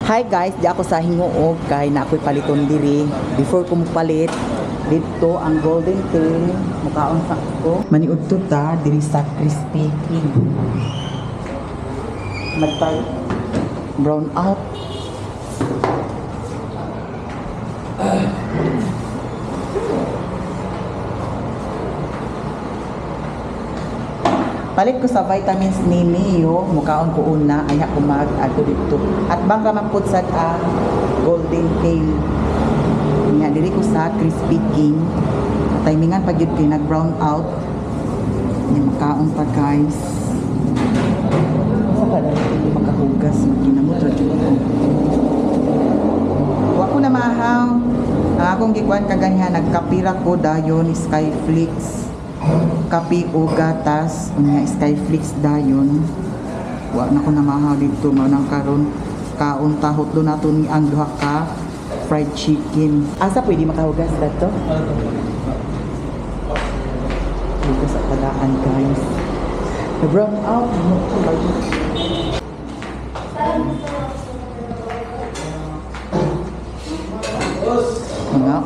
Hi guys, di ako sa hinguog kay na ako'y paliton diri. Before ko palit dito ang golden tail mukaon sa ko. Maniud to ta diri sa crispy king. Magpal brown out. Palit ko sa vitamins ni Mio, mukaon ko una, aya ko mag-ato dito. At bang ramapod sa golden tail. Nga, diri ko sa crispy king. Timingan pag yun kayo nag-brown out. Yan, makaon pa guys. Sa pala, hindi makahugas. Ginamot, radyo ko. Huwag ko na mahaw. Akong gikuan kaganihan, nagkapira ko dayon, Skyflix. Kapi o gatas unya Skyflix dayon wa na ko namahaw dito manang karon kaon tahot do nato ni ang duha ka fried chicken asa pwede makahugas dato dito sa padaan guys the brown out mga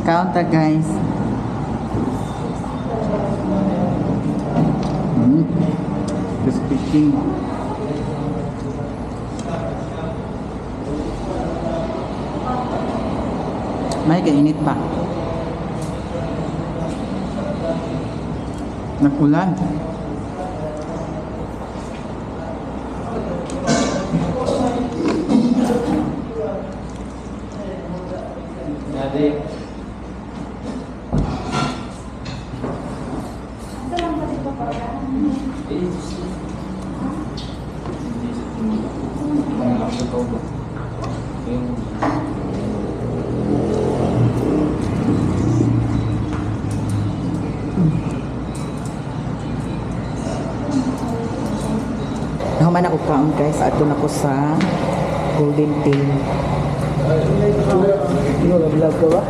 kaon ta guys. Crispy king. May kainit pa. Nakulan. Nahuman ako kaon guys, ato na ko sa golden tail. Ano na vlog ka ba?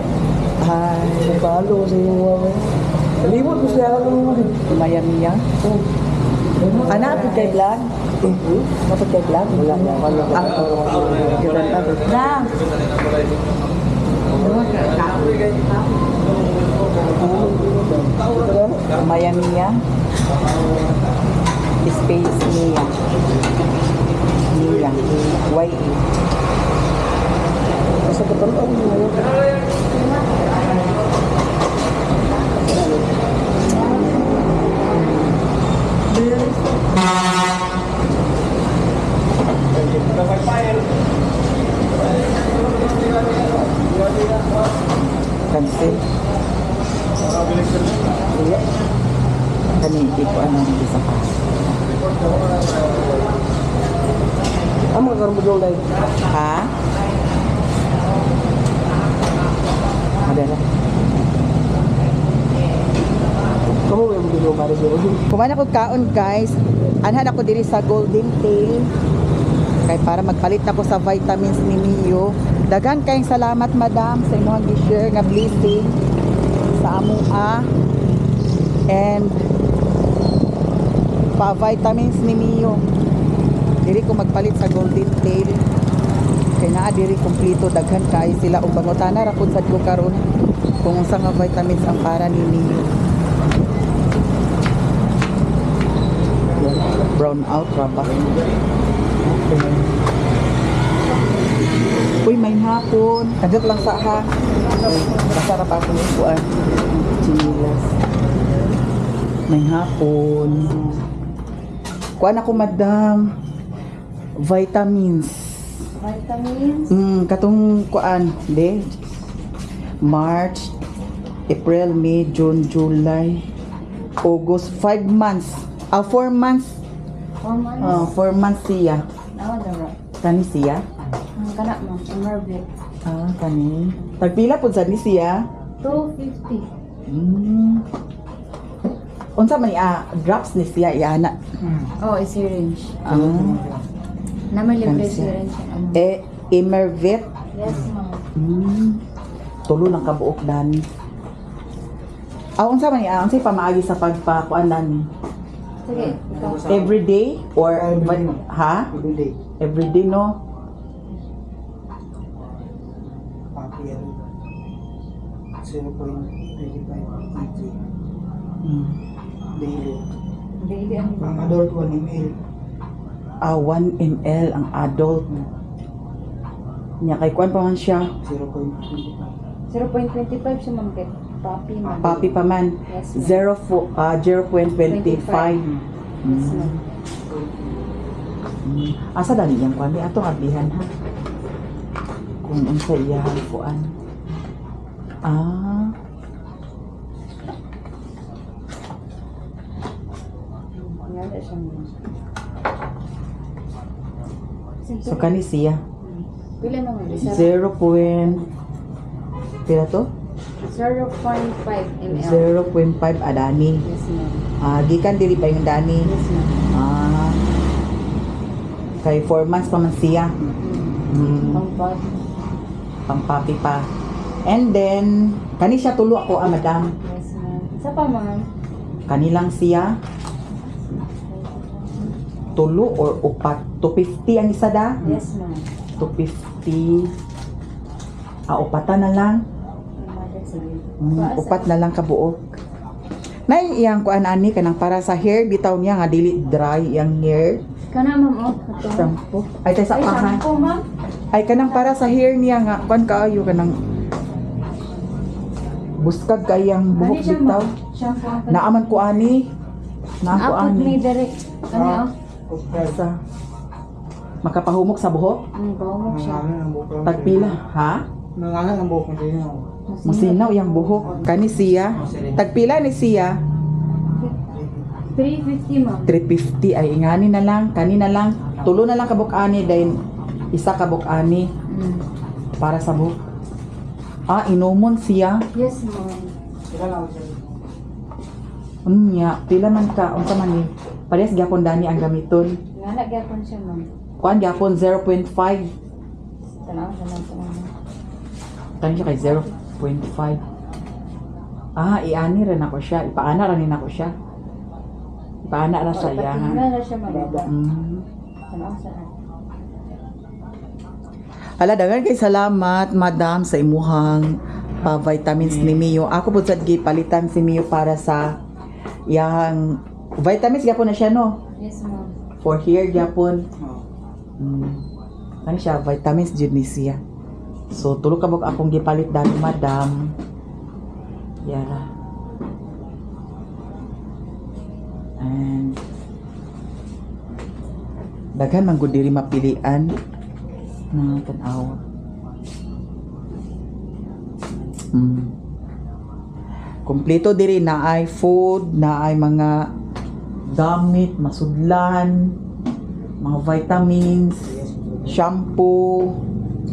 Ay, Napalo sa iyong mga. Nalimot ko siya ako ng mga. Miami yan. Anak, apod kay vlog? Apod kay vlog? Wala niya. Lang! Miami yan. Space niya. Niya. Y-E. Sa katulong mo. Cancel. Kanindi ko ano hindi sa pa. Ang mga karambudong dahil. Ha? Madala. Kamu may mga para sa iyo. Kumain ako kaon guys. Anhan ako diri sa golden tail. Kay para magpalit ako sa vitamins ni Mio. Daghan kayong salamat madam sa inyong gi-share nga blessing sa amua. And pa vitamins ni Mio. Diri ko magpalit sa golden tail. Kay naa diri kompleto daghan kay sila ug bangutana ra pud sad ko karon kung unsa nga vitamins ang para ni Mio. Brown out ra ba? Uy, may hapon. Kadot lang sa ha. Masarap ako yung buwan. Chinilas. May hapon. Kuan ako madam. Vitamins. Vitamins? Katong kuan. De. March, April, May, June, July, August. 5 months. 4 months. 4 months? 4 months siya. Ako na. Kani siya? Kana mo, Marvet. Kani. Tagpila po sa ni siya? 250. Unsa man drops ni siya iana? Oh, syringe. Naman libre syringe. Emervet. Yes, ma'am. Tulo ng kabuok dani. Unsa man unsay pamaagi sa pagpakuanan? Sige. Every day or Every day. ha? Every day. Every day no. 0.25 kg. Hmm. Daily. Daily ang Pang adult 1 ml. 1 ml ang adult. Nya kay kuan pa man siya. 0.25. 0.25 siya ma'am kay papi ma'am. Papi pa man. Yes, ma'am. 0.25. Yes, ma'am. Asa dali yang kuan atong ablihan ha. Kung unsa iya kuan. Ah, Wala siya ma'am. so kani siya. Pila na ma'am? 0. Pila to? 0.5 ml. 0.5 adani. Yes ma'am. Gikan dili pa yung dani. Yes ma'am. Kay 4 months pa man siya. Ang bag. Pampapi pa. And then, kani siya tulo ako, madam. Yes ma'am. Isa pa ma'am. Kanilang siya, tulo or upat. 250 ang isa da. Yes ma'am. 250. Upatan na lang. Sige. Upat na lang kabuok. Nay iyang kuan ani kanang para sa hair bitaw niya nga dili dry iyang hair. Kana ma'am oh. Ito. Shampoo. Ay tay sa Ay, pahan. shampoo ma'am. Ay kanang para sa hair niya nga kuan kaayo kanang buskag kayang buhok Ano siya, bitaw. ma'am? Shampoo ang Naaman ko ani. Naan ko Apot ni ani. direct. Kani oh. Sa makapahumok sa buhok. Bawang siya. Nangalan ang buhok. Tagpila, ha? Nangalan ang buhok niya. Masinaw yang buhok. Kani siya. Tagpila ni siya. 350 ma'am. 350 ay ingani na lang. Kani na lang. Tulo na lang kabuk-ani dahil isa kabuk-ani para sa buhok. Inumon siya. Yes ma'am. Sila lang siya. Unya, pila man ka. Unsa man ni? Parehas gyapon dani ang gamiton. Ngana gyapon siya ma'am. Kuan gyapon 0.5. Tanaw sa lang. Kani siya kay 0.5. Iani rin ako siya. Ipaana rin ako siya. Ipaana ra sa iya ha. Tingnan na siya ma'am. Tanaw sa lang. Hala, dagan kay salamat, madam, sa imuhang vitamins ni Mio. Ako po sad palitan si Mio para sa yang vitamins gyapon na siya no. Yes ma'am. For hair gyapon. Ano siya, vitamins jud ni siya. So tulo ka akong gipalit dali madam. Yara. And daghan man gud diri mapilian mga tanaw. Kompleto diri na ay food, na ay mga gamit, masudlan, mga vitamins, shampoo,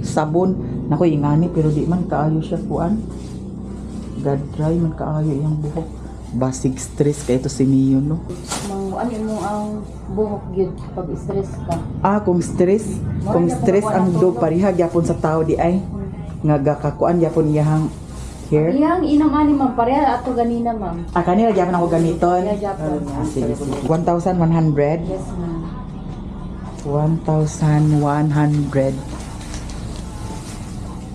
sabon. Nako ingani pero di man kaayo siya kuan. God dry man kaayo iyang buhok. Basig stress kay ito si Mio no. Ano mo ang buhok gyud pag stress ka. Kung stress ang do pariha gyapon sa tao di ay nga gakakuan gyapon iyang hair. Iyang inom ani ma'am pareha ato ganina ma'am. Kanila gyapon ako gamiton. Kaya Japan. Sige, sige. 1,100. Yes ma'am. 1,100.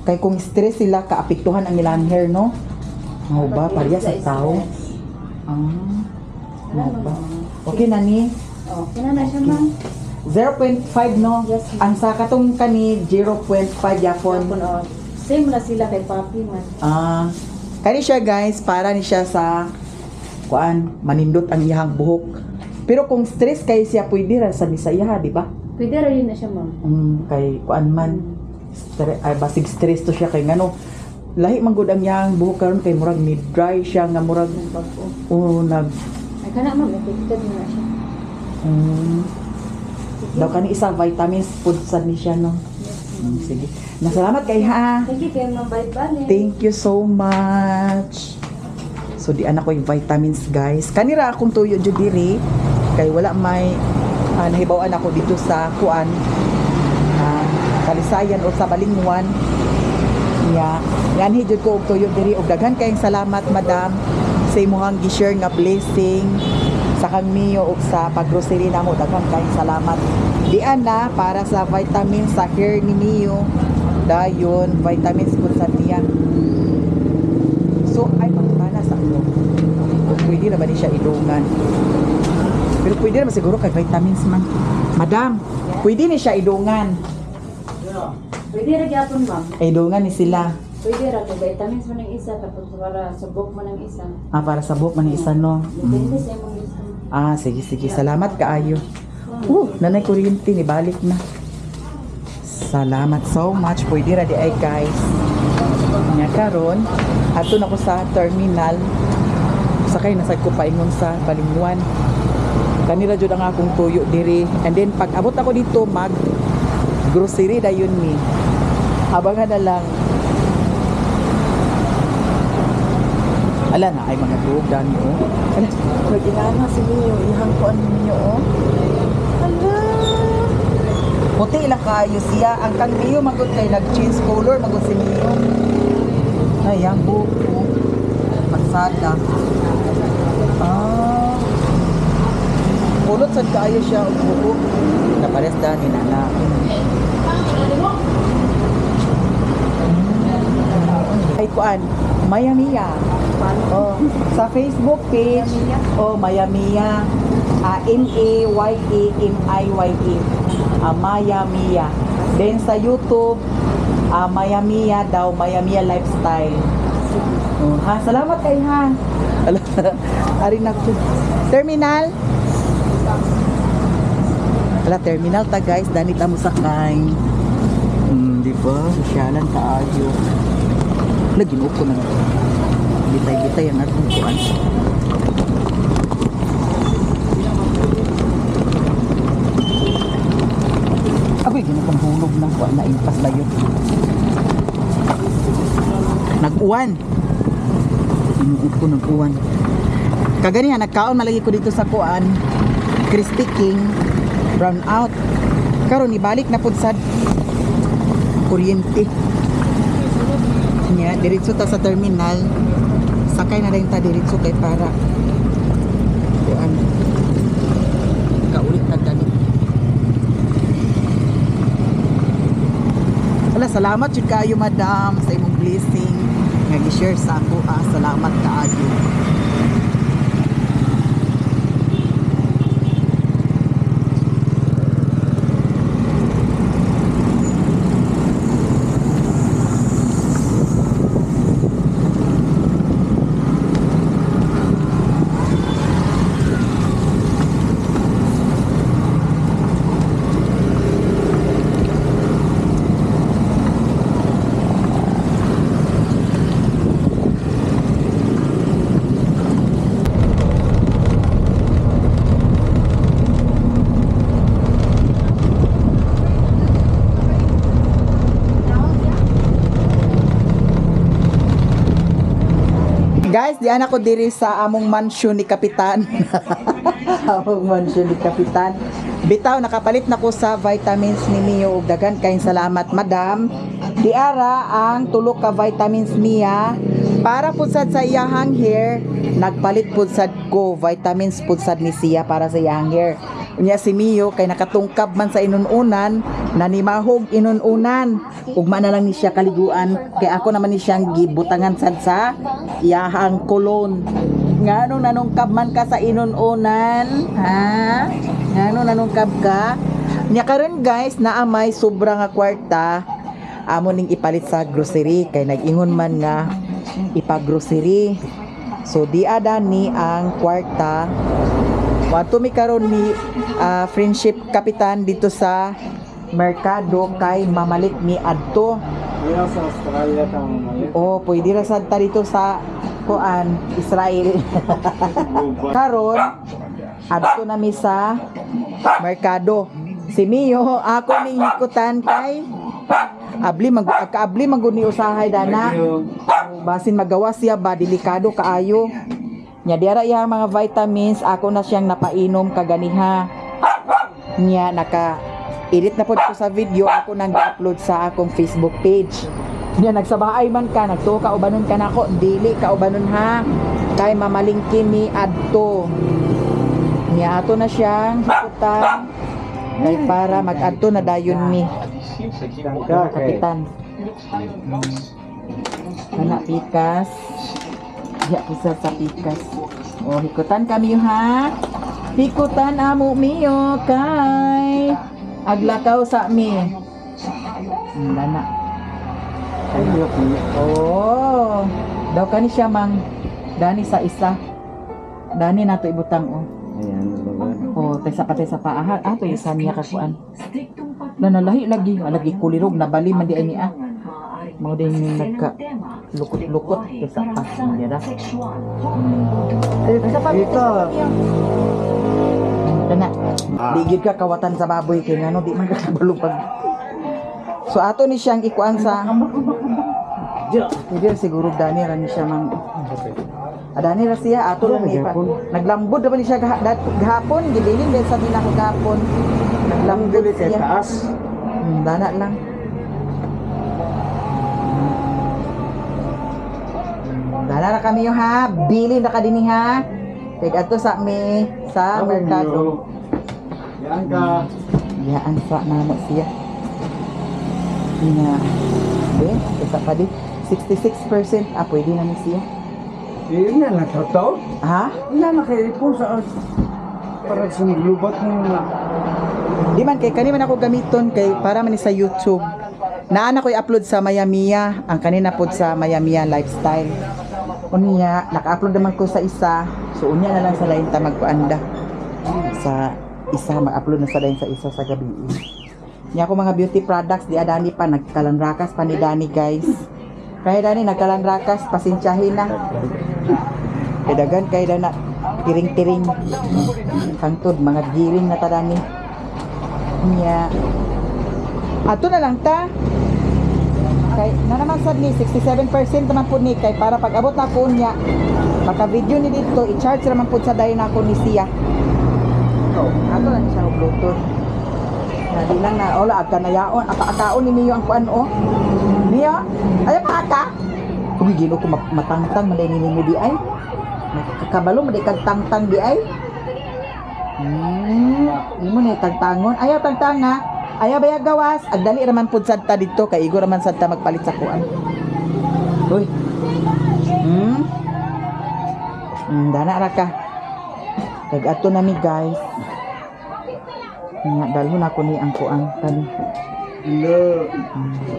Kay kung stress sila kaapektuhan ang ilang hair no. Ano ba pariya sa tao? Ano ba? Okay na ni. Oh, kina na siya ma'am. 0.5 no. Yes, ma'am. Ang sa katong kani 0.5 yapon. Oh, same na sila kay papi man. Kani siya guys, para ni siya sa kuan, manindot ang iyang buhok. Pero kung stress kay siya pwede ra sa Bisaya, di ba? Pwede ra yun na siya ma'am. Kay kuan man basig stress to siya kay ngano. Lahi man gud ang iyang buhok karon kay murag mid dry siya nga murag nag Ay kana ma'am, affected na siya. daw kani isa vitamins food sad ni siya no. Sige. Nasalamat kay ha. Thank you kay ma'am bye-bye. Thank you so much. So di anak ko yung vitamins guys. Kanira akong tuyo jud diri kay wala may nahibawan ako dito sa kuan Kalisayan o sa Balingwan. Yan hijud ko og tuyo diri og daghan kayong salamat madam sa imong gi-share nga blessing sa kang Mio og sa paggrocery namo. Daghan kayong salamat. Dian na para sa vitamins sa hair ni Mio. Dayon vitamins pud sa niya. pwede na ba ni siya idungan. Pero pwede naman siguro kay vitamins man. Madam, pwede ni siya idungan. Pwede ra gyapon ma'am. Idungan ni sila. Pwede ra kay vitamins mo ng isa tapos para sa buhok mo ng isa. Para sa buhok man isa no. Depende sa imong gusto. Sige, sige. Salamat kaayo. Nanay kuryente ni balik na. Salamat so much. Pwede ra di ay guys. Nya karon, ato na ko sa terminal. Sakay na sa ko paingon sa Balingwan. Kanila jud ang akong tuyo diri. And then pag abot ako dito mag grocery dayon ni. Abangan na lang. Ala na ay mga tuog dani oh. Ala, nag-inana si Mio, ihang kuan ni Mio oh. Ala. Puti lang kayo siya. Ang kang Mio magud kay nag-change color magud si Mio. Ay, ang buko. Pagsada. Kulot sad kaayo siya og buko. Napares dani na. Ay kuan, Maya Mia. Oh, sa Facebook page, Maya Mia. M-A-Y-A-M-I-Y-A. Maya Mia. Then sa YouTube, Maya Mia daw, Maya Mia Lifestyle. Salamat kay ha. Ari na ko. Terminal. Terminal ta guys, danit amo sakay. Di ba? Sosyalan kaayo. Naginuot ko na. Gitay-gitay ang atong kuan. Agoy, ginukang hulog na. Kuan na impas na yun. Nag-uwan. Ginuot ko nag-uwan. Kaganihan, nagkaon malagi ko dito sa kuan. Crispy King. Brown out. Karon ibalik na pud sad kuryente. Nya diretso ta sa terminal. Sakay na rin ta diretso kay para kuan. Kaulit ta dali. Wala, salamat jud kaayo madam sa imong blessing nga gi-share sa ako. Salamat kaayo. Guys, diyan ako diri sa among mansion ni Kapitan. Among mansion ni Kapitan. Bitaw, nakapalit na ko sa vitamins ni Mio. Dagan kayong salamat, madam. Diara ang tulok ka vitamins niya. Para pudsad sa iyahang hair, nagpalit pudsad ko. Vitamins pudsad ni siya para sa iyahang hair. Unya si Mio, kay nakatungkab man sa inununan, nanimahog inununan. Ugma na lang ni siya kaliguan. Kay ako naman ni siyang gibutangan sad sa iyahang kolon. Ngano nanungkab man ka sa inununan? Ha? Ngano nanungkab ka? Nya karon guys, naamay sobra nga kwarta. Amo ning ipalit sa grocery. Kay nag-ingon man nga ipa-grocery. So di ada ni ang kwarta. Wato mi karon ni friendship Kapitan dito sa merkado kay mamalit mi adto. Sa Australia ta mamalit. Pwede ra sad ta dito sa kuan Israel. Karon adto na mi sa merkado. Si Mio ako ning hikutan kay abli magud ni usahay dana. Basin magawa siya ba delikado kaayo. Nya diara iya mga vitamins ako na siyang napainom kaganiha. Nya naka-edit na pod ko sa video, ako nang i-upload sa akong Facebook page. Nya nagsabaay man ka, nagtuo ka ubanon ka nako, dili ka ubanon ha. Kay mamalingkin ni adto. Nya ato na siyang hikutan kay para mag-adto na dayon mi. Kapitan. Anak pikas. Ya, pusat sa pikas. Oh, hikutan kami ha. Hikutan amo miyo kay aglakaw sa mi. Dana. Oh, daw kani siya mang dani sa isa. Dani nato ibutang oh. Ayan, baga. Oh, taysa pa taysa pa aha. Ato isa niya kakuan. Nanalahi lagi, lagi kulirog na bali man di ay niya. Mo din yung nagka lukot-lukot taysa pa niya da. Taysa pa Dito. Dana. Digid ka kawatan sa baboy kay ngano di man ka balupag. So ato ni siyang ikuan sa Hindi siguro dani ra ni siya mang Adani ra siya ato lang ni pa. Naglambod naman ni siya gahapon, gibilin din sa nila ko gahapon. Naglambod siya. Taas. Dana lang. Dana na kami yung ha, bili na ka din ha. Kaya ato sa mi sa merkado. Yan ka. Yaan sa nana siya. Ina. Be, isa pa di 66%. Ah, pwede na ni siya. Yun na lang totoo. Ha? Wala na kayo po sa para sa maglubat mo na. Di man kay kani man ako gamiton kay para man ni sa YouTube. Naana ko i-upload sa Mayamia, ang kanina pod sa Mayamia lifestyle. Unya, naka-upload naman ko sa isa. So unya na lang sa lain ta magkuanda. Sa isa mag-upload na sa lain sa isa sa gabi. Nya ako mga beauty products di adani pa nagkalanrakas pa ni Dani guys. Kaya Dani nagkalanrakas pasensyahin na. Kedagan kay dana tiring-tiring. Kangtod mga giring na ta Dani. Nya ato na lang ta. Kay na naman sad ni 67% naman pud ni kay para pag abot na ko niya maka video ni dito i-charge naman pud sa dayon ako ni siya. Ato lang siya og Bluetooth. Na di lang na ola agka na yaon aka-akaon ni niyo ang kuan o. Niya ay pa aka. Kuwi gino ko matangtang man ni mo di ay. Kakabalo mo di kag tangtang di ay. Imo ni tangtangon ayaw tangtanga. Ayaw baya gawas, agdali raman pud sadta dito kay igo raman sadta magpalit sa kuan. Hoy. Dana ra ka. Kag ato na mi guys. Nga dalhon ako ni ang kuan tani. Hello.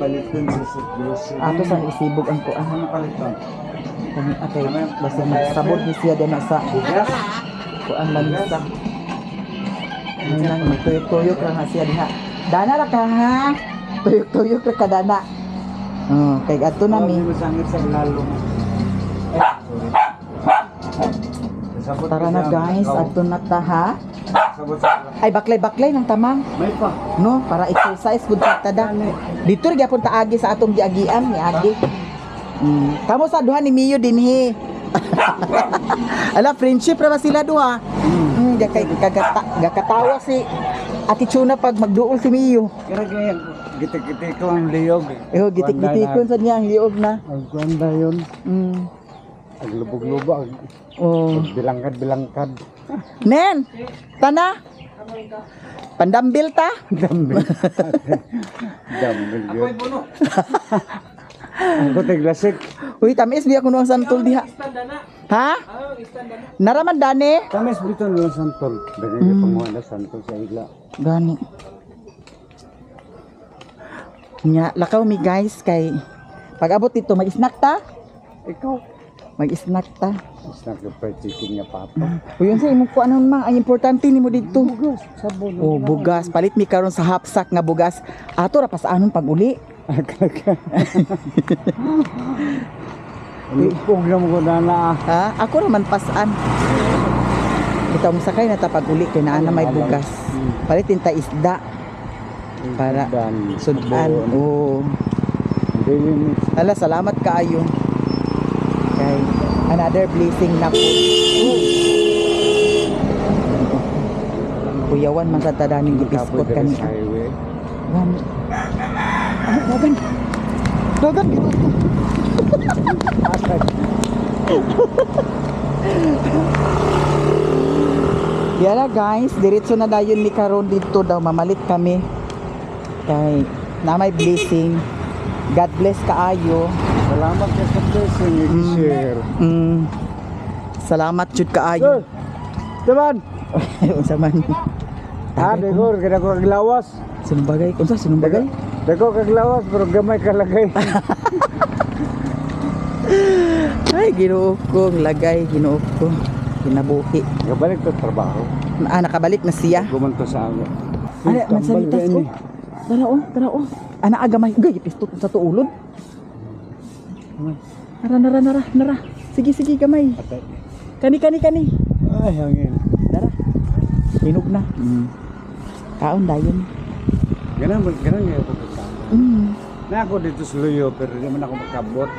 Palitan sa sitwasyon. Ato sa isibog ang kuan. Ano palitan? Kani atay basta magsabot ni siya dana sa kuan lanisa. Nang tuyok-tuyok ra nga siya diha. Dana ra ka ha. Tuyok-tuyok ra ka dana. Oh, kay ato na mi. Masangit sa lalo. Tara na guys, ato na ta ha. Sabot sa Ay baklay-baklay ng tamang. may pa. No, para exercise pud sa tada. Dito ri gyapon ta agi sa atong giagian ni agi. Kamo sa duha ni Mio dinhi. Ala friendship ra ba sila duha? Gakatawa si Ati Chuna pag magduol si Mio. Kaya gitik-gitik ko ang liyog. Yo gitik-gitikon sa niya ang liog na. Ang kwanda yun. Mm. Ang lubog-lubog. Oh. Bilangkad-bilangkad. Nen, tana. Pandambil ta? Dambil. Dambil yun. Ako tiglasik. Uy, tamis biya kuno ang santol diha. Ha? Naraman dani? Tamis biton lang santol. Dagay panguha na santol sa ila. Gani. Nya, lakaw mi guys kay pag abot dito mag-snack ta. Ikaw. Mag-snack ta. Snack the fried chicken nga papa. Uy, yun sa imong kuan man ang importante nimo dito. Bugas. Sabon. Oh, bugas. Palit mi karon sa hapsak nga bugas. Ato ra pa sa anon pag uli. Lupog na mo ko na na. Ha? Ako raman pasan. Ikaw mo sakay na ta pag uli kay naa na may bugas. Palitin ta isda para sudan. Oh. Ala, salamat kaayo. Kay another blessing na po. Kuyawan man sa tadaning gibiskot kaniya. Gani. Ano dagan? Dagan gito. Yala guys, diretso na dayon ni karon dito daw mamalit kami. Kay na may blessing. God bless kaayo. Salamat sa blessing i-share. Salamat jud Sir, kaayo. teman. Unsa man? Dekor, kada ko kaglawas. Sinong bagay? Unsa sinong bagay? Deko kaglawas, pero gamay kalagay. Ay, Ginoo ko, lagay, Ginoo ko. Kinabuhi. Gabalik to trabaho. Ah, nakabalik na siya. Gumanto sa ako. Ay, mansalitas ko. Tara oh. Ana agamay. Gay, pistot sa tuulod. Nara. Sige, gamay. Kani. Ay, hangin. Tara. Hinog na. Kaon dayon. Ganang nga ako. Na ako dito sa Luyo, pero di man ako makabot.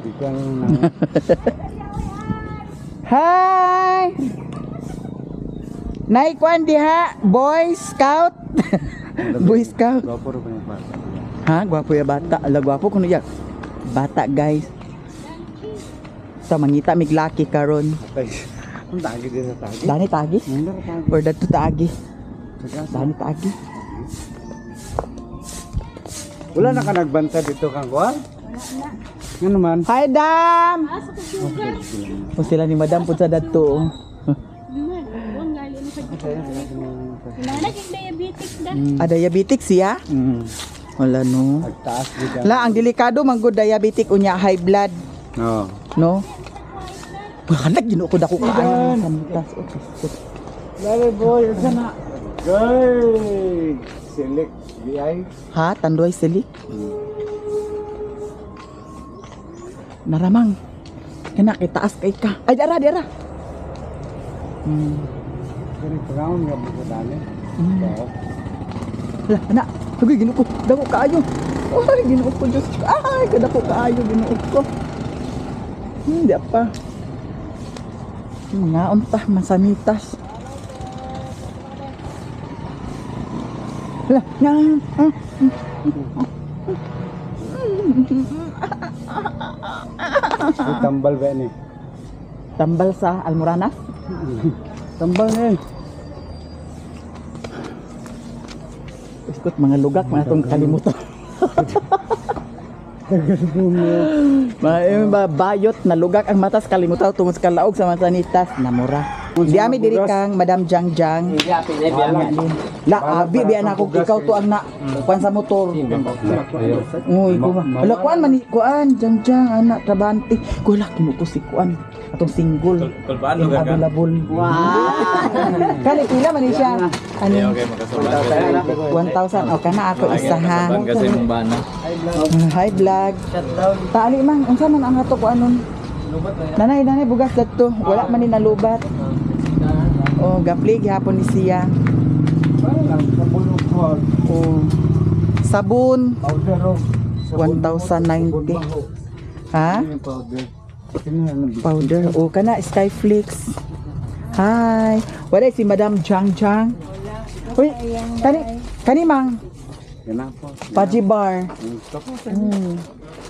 Di ka na... Hi! Naikwan diha, Boy Scout. Boy Scout. Gwapo rin ba yung bata? Ha, gwapo ya bata. Ala gwapo kuno ya. Bata guys. Sa mangita miglaki karon. Patay. Ang tagi din sa tagi. Dani tagi. Ang tagi. Or dadto tagi. Sagasa. Dani tagi. Wala na ka nagbanta dito kang kuwan? Nga naman. Hi Dam. O sila ni Madam pud sa dadto. Diabetic siya? Wala no. Nagtaas dito. La ang delikado man gud diabetic unya high blood, Oo. no? Bakalag Ginoo ko dako kaayo sa mitas. Lalo boy, sana. Guy! Select BI. Ha, tandoy silik. Naramang. Kana kay taas kay ka. Ay dara. Kani pangaon nga mo dali. Oo. Hala, anak. Huwag Ginoo ko. Dako kaayo. Ay, Ginoo ko Diyos ko. Ay, kadako kaayo Ginoo ko. Hindi pa. Mga unta masanitas. Hala, nang. May tambal ba ni? Tambal sa Almoranas. Tambal ni. Iskot mga lugak mga itong kalimutan. Mga bayot na lugak ang matas kalimutan tungod sa kalaog sa masanitas namura. Di ami diri kang Madam Jang. La abi biya na ko ikaw to ang na kuan sa motor. Uy ko. Ala kuan man kuan Jang anak trabante. Ko laki mo ko si kuan atong single. Available. Wow. Kani pila man ni siya? Ani? 1,000 o kana ako isa ha. Kasi mong bana. High vlog. Taali man unsa man ang ato ko anon? Nanay bugas dadto. Wala man ni nalubat. Oh, gapli gihapon ni siya. Oh. Sabon Powder o. 1,090. Ha? Powder. Oh, kana Skyflix. Hi. Wala si Madam Jang. Uy, kani mang Yan po. Paji bar.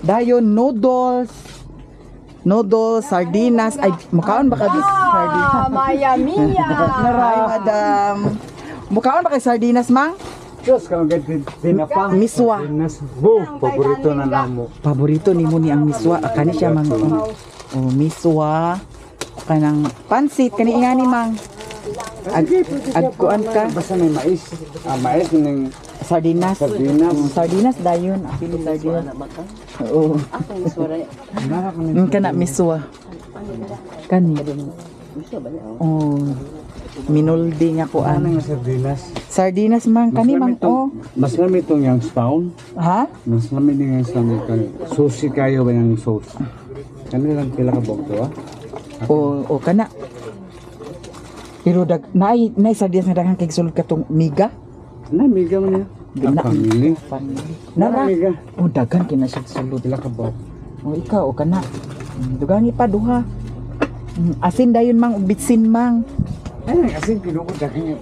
Dayon noodles, sardinas. Ay, makaon ba ka sardinas? Maya Mia! Hi, Madam. Mukhaon ba kay sardinas, mang? Diyos, kung tinapang. Miswa. Paborito na namo. Paborito ni mo ni ang miswa. Kani siya, mang. Oh, miswa. Kanang pansit. Kani ingani, mang. Agkuan ka. Basta may mais. Mais ng Sardinas. Sardinas dayon. Pili sardinas. Oo. Kana miswa. Kani. Oh. Minuldi nga ko ano an. nga sardinas. Sardinas mang kani mang oh. Mas lami itong yung spawn. Ha? Mas lami din yung spawn. Susi kayo ba yung sauce? Kani lang pila ka bog to ah? O kana. Pero naay sardinas nga daghang kay sulod katong miga. Na, miga mo niya. Family. Nara. Miga. O daghan kina siya sulod. Pila ka bog. O ikaw o kana. Dugangi pa duha. Asin dayon mang ug bitsin mang. Ay, ang asin pinukod dahil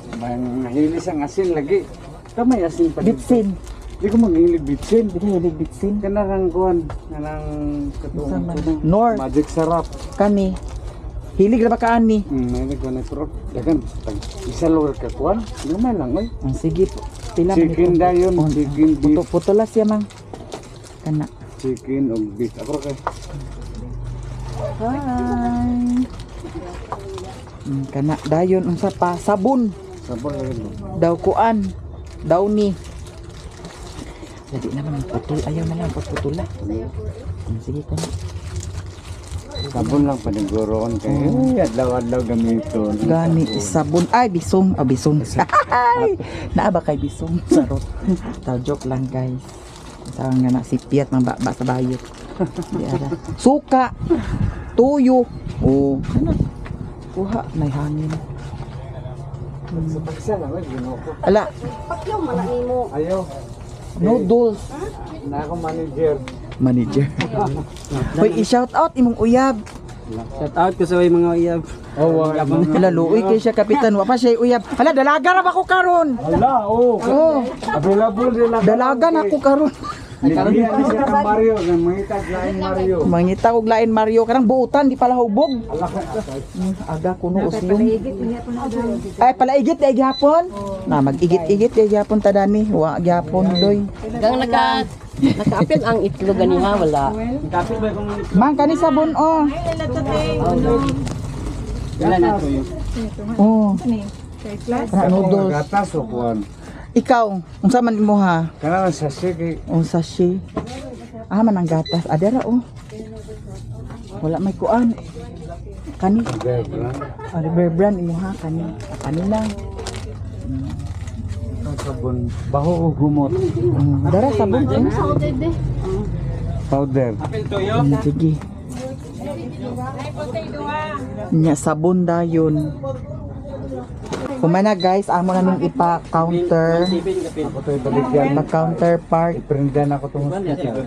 mahilis ang asin lagi. Kamay asin pa dito. Bitsin. Di ko maghilig bitsin. Di ka hilig bitsin. Kanarang kuhan. Kanang katulong. North. Magic sarap. Kani. Hilig na ba ka ani? May ko na pero dagan isa lower ka kuhan. Lumay lang oy. Sige. Pila man Chicken dayon, chicken beef. Puto-putolas siya mang. Kana. Chicken o beef. Ako kay. Hi. Kana dayon unsa pa sabon. Sabon lagi mo. Daw kuan. Daw ni. Jadi naman putol, ayaw na lang putula. Sige ka na. Sabon lang paniguroon kay adlaw-adlaw gamiton. Gani sabon ay bisong, bisong. Ay, naa ba kay bisong? Sarot. Ta joke lang guys. Sa nga na sipiat ng baba sa bayot. Di ara. Suka. Tuyo. Oh, ano? Kuha may hangin. Pagsa lang ginoko. Ala, Pakyaw man nimo. Ayaw. noodles. Na ako manager. Manager. Hoy, i-shout out imong uyab. Shout out ko sa mga uyab. Oh, wala mo. Laluoy kay siya kapitan, wa pa siya uyab. Hala, dalaga ra ba ko karon? Hala, oh. Oh, Available din lang. dalaga na ko karon. Hindi siya ka Mario, mangitag lain Mario. Mangita og lain Mario kanang buutan di pala hubog. Ala ka. Aga kuno usyong. Paligid niya po na daw. Ay palaigit ay gihapon. Na magigit-igit ay gihapon ta dani. Wa gihapon doy. Gang naka-apil ang itlog ganiha wala. Kapit ba kung Man kani sabon oh. wala na to yun. Oh. Para noodles. Gatas o kuan. Ikaw, unsa man imo ha? Kana sa sige. Unsa si? Ah man ang gatas. Adara oh. Wala may kuan. Kani. Ari brand imo ha kani. Kani lang. Ang sabon, baho o gumot. Dara sabon eh. Powder. Apil toyo. Sige. Nya sabon dayon. Kumana guys, amo na ning ipa-counter. Ako to'y baligyan. Pa-counter part. Iprendan ako itong hospital.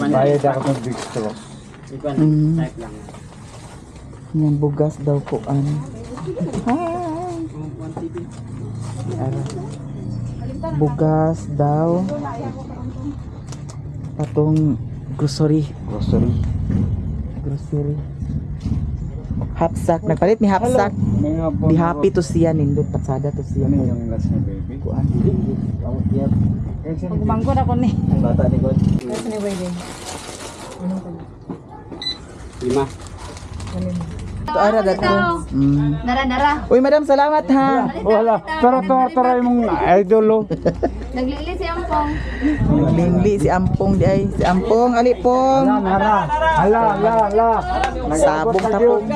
Bayad ako itong big stroke. Mm. Yang bugas daw ko ano. Hi. Ara. Bugas daw. Patong grocery. Grocery. Grocery. Hapsak. Nagpalit ni hapsak. May nga po. Di happy to siya nindot patsada to siya. Ano yung last na baby? Kuan. Kasi Bangko na ko ni. Bata ni God. Kasi ni wedding. 5. Ito ara dato. Nara. Uy madam, salamat ha. wala. Tara yung idolo. Naglili si Ampong. Lingli si Ampong di ay. Si Ampong ali pong. Nara. Hala. Sabong tapong.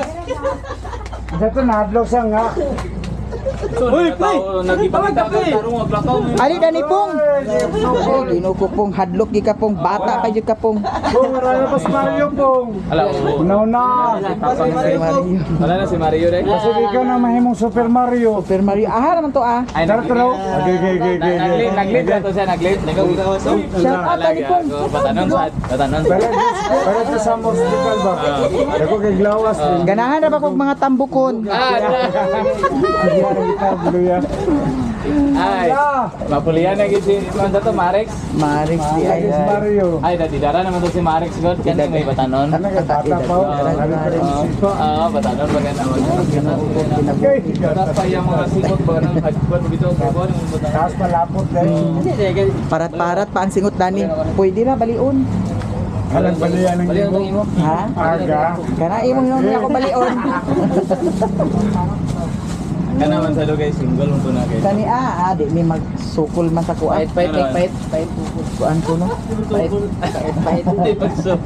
Ito na-adlog siya nga. Uy, nagipakita ka tarong aglakaw. Ali dani pong. Ay ginuko pong hadlok gi ka pong bata pa jud ka pong. Kung marami pa si Mario pong. Ala, Una. Si Mario. wala na si Mario dai. Kasi di ka na mahimong Super Mario. Super Mario. Aha naman to ah. Ay, Tara. naglit to siya, naglit. Shout out ali pong. Batanon sa. Pero ito sa hospital ba? Ako kay Glawas din. Ganahan ra ba kog mga tambukon? Ay, mapulian na gid si Manda to Marex. Marix di ay. Si Mario. Ay, dati dara naman to si Marex God, kanya may batanon. Ano ka bata pa? Batanon ba kana pa yung mga sikot ba nang hagpot bitaw ko ba nang batanon. Tapos malapot dahil. Parat-parat pa ang singot dani. Pwede na balion. Alang balian ng Balian tong imo. Ha? Aga. Kana imo nung ako balion. Kana man sa lugay single mo na kay. Kani di mi magsukol man sa kuan. Pait. Kuan ko no. Pait. Hindi pagso.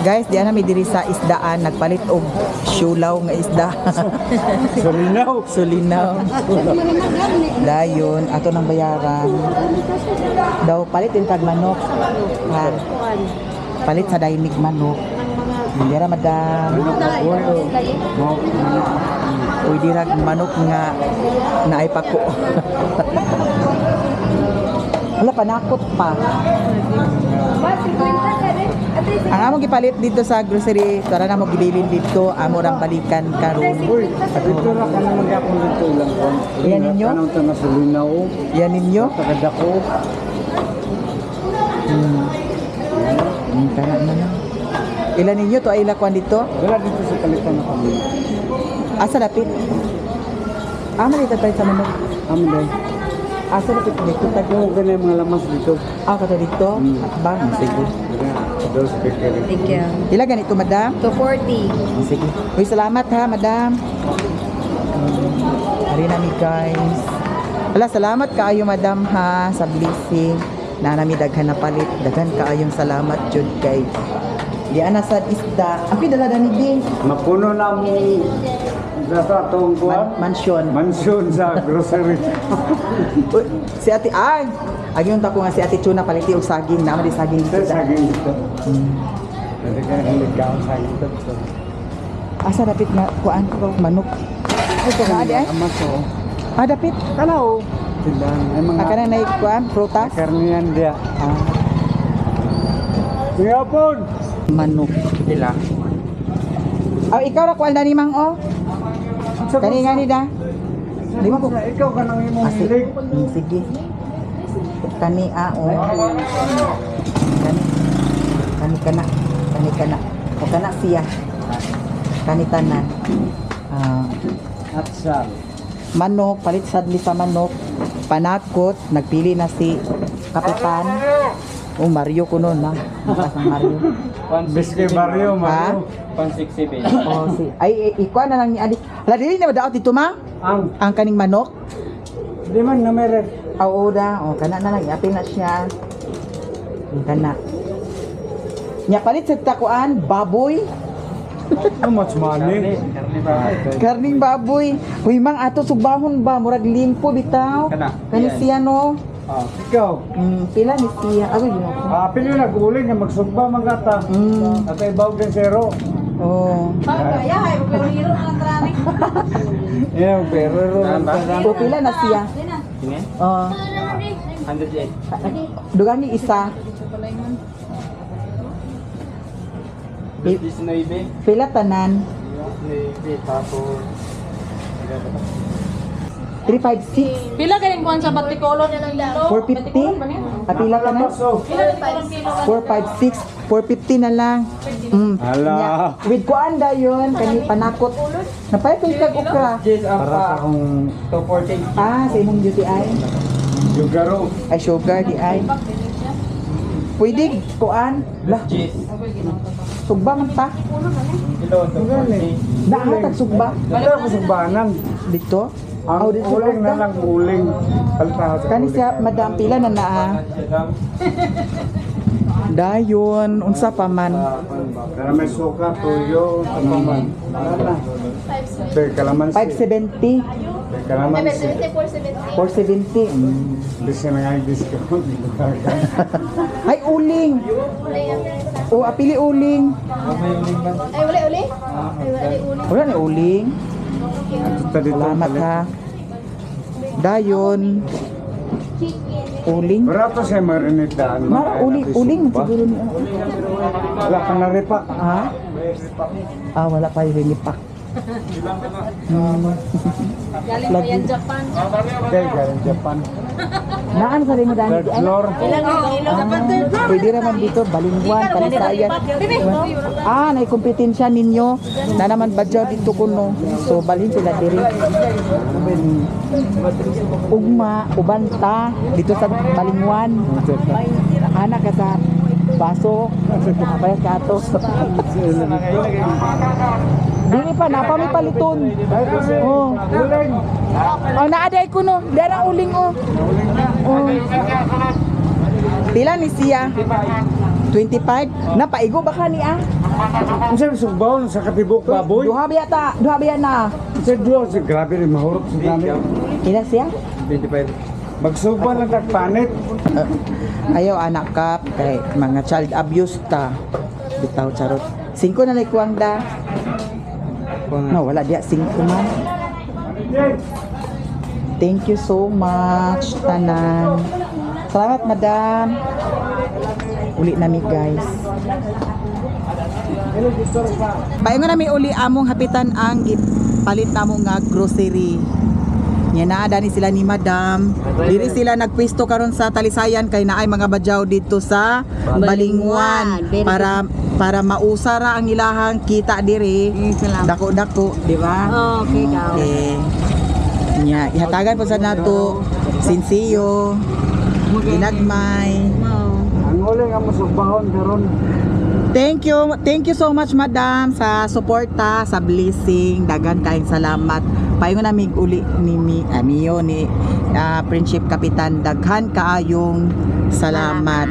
Guys, diyan na mi diri sa isdaan nagpalit og syulaw nga isda. Sulinaw. Sulinaw. Dayon ato nang bayaran. Daw palit din tag manok. Ha. Palit sa dainig manok. Dira madam. Uy dirag manok nga naay pako. Wala panakot pa. Ang among gipalit dito sa grocery, tara na mo gibilin dito, amo rang balikan karon. At ito na ka naman ako dito lang ko. Yan ninyo? Kanang ito na sulinaw. Yan ninyo? Takadako. Kana na na. Ilan ninyo to ay lakwan dito? Wala dito sa kalitan na kami. Asa dapit? Amo dito tayo sa manok. Amin dahil. Asa na dito dito tag. Yung ganyan mga lamas dito. Kata dito. Bang sige. Dos bakery. Thank you. Ila ganito madam? 240. Sige. Uy, salamat ha, madam. Ari na mi guys. Wala, salamat kaayo madam ha sa blessing. Na nami daghan na palit. Daghan kaayong salamat jud kay. Di ana sad isda. Ang pidala ni din. Mapuno na mo sa atong kuwan. Mansion. Mansion sa grocery. Uy, si Ate Ay. Agyon ta ko nga si Ate Chuna paliti og saging, naman di saging Sa dito. saging dito. Kasi kaya hiligaw saging dito. Asa dapit na kuan manok. Ay ko nga adi ay. Amas o. Dapit. Kalaw. Sila. Ay mga Aka na nay kuan prutas. karniyan dia. Ah, Ngapon! manok. Sila. Ikaw ra kuan ni Mang o. Kani nga ni da. Di mo ko. Ikaw ka nang imong hilig. Sige. Kani o. Kani kana. O kana siya. Kani tanan. Atsal. Manok, palit sadli sa manok. Panakot, nagpili na si Kapitan. Mario ko noon na. Ang Mario. Biske Barrio, Ha? Mario. 167. Ikuha na lang ni Adik. Hala, dili na ba daot dito ma? Ang kaning manok? Di man na meron. Oo da. Kana na lang. Iapin na siya. Kana. Nya palit sa takuan, baboy. How much money? Karning baboy. Uy, mang ato subahon ba? Murag limpo bitaw. Kana. Kani siya no? Ikaw. Pila ni siya. Agoy, di mo ko. Pili na guling na magsugba magata. At ibaw din zero. Oo. Yeah, pero So, pila na siya? Sini? Oo. 108. Dugang ni isa. 19. Pila tanan? 19 tapos 356. Pila galing kuan sa Baticolon na lang dito? 450? Pila tanan? 456. 450 na lang. Hala. Nya, with kuan da yun, kani panakot. Napay kay kag okra. Para akong 240. Sa imong UTI. yugaro. Ay sugar di ay. Pwede kuan. Lah, Cheese. sugba man ta. Ito, 240. Nahatag sugba Ito ako sugbanan. dito. Ang Dito uling na ta. lang uling. Palta sa Kani siya madam pila na naa. Dayon unsa pa man. Para may suka, tuyo, tapaman. Wala. Pero kalamansi. 570, Kalamansi. 470. Bisa na nga yung discount. Ay uling. Apili uling. Ay, uli. Ay, uli. Wala na uling. Salamat ha. Dayon. Uling. Barato siya marinidaan. Mara uling siguro ni. Wala ka na ripa. Ha? Wala pa yung lipak. Galing pa yan Japan. Okay, galing Japan. Naan sa rin mo dahil. Third floor. Pwede naman dito, balingguan, kalisayan. Naikumpetensya ninyo. Na naman badyaw dito kuno. So, balhin sila diri. Ugma, ubanta, dito sa balingguan. Anak ka sa baso. Kapayas ka ato. Dili pa, napami paliton. Oh. Uling. Naaday ko no. Dara uling oh. Pila ni siya? 25? Napaigo ba ka ni ah? Ang sabi sugbaw sa katibok baboy. Duha biya na. Sa duwa, sa grabe rin mahurot sa dami. Ila siya? 25. Magsugba lang kagpanit. Ayaw anak kap kay mga child abuse ta. Bitaw charot. 5 na naikuang da. No, wala diya 5 man. Thank you so much, tanan. Salamat, madam. Uli nami, guys. Paingon nami uli among hapitan ang palit namong nga grocery. Nya naa dani sila ni madam. Diri sila nagpwesto karon sa Talisayan kay naay mga badyaw dito sa Balingwan para mausara ang ilahang kita diri. Dako-dako, di ba? Okay, daw. Okay. Nya ihatagan po sa nato Sinsiyo, Ginagmay. Ang uli nga mo sugbahon karon. Thank you so much madam sa suporta, sa blessing. Dagan kaayong salamat. Paingon namig uli ni Mio ni Friendship Kapitan. Daghan kaayong salamat.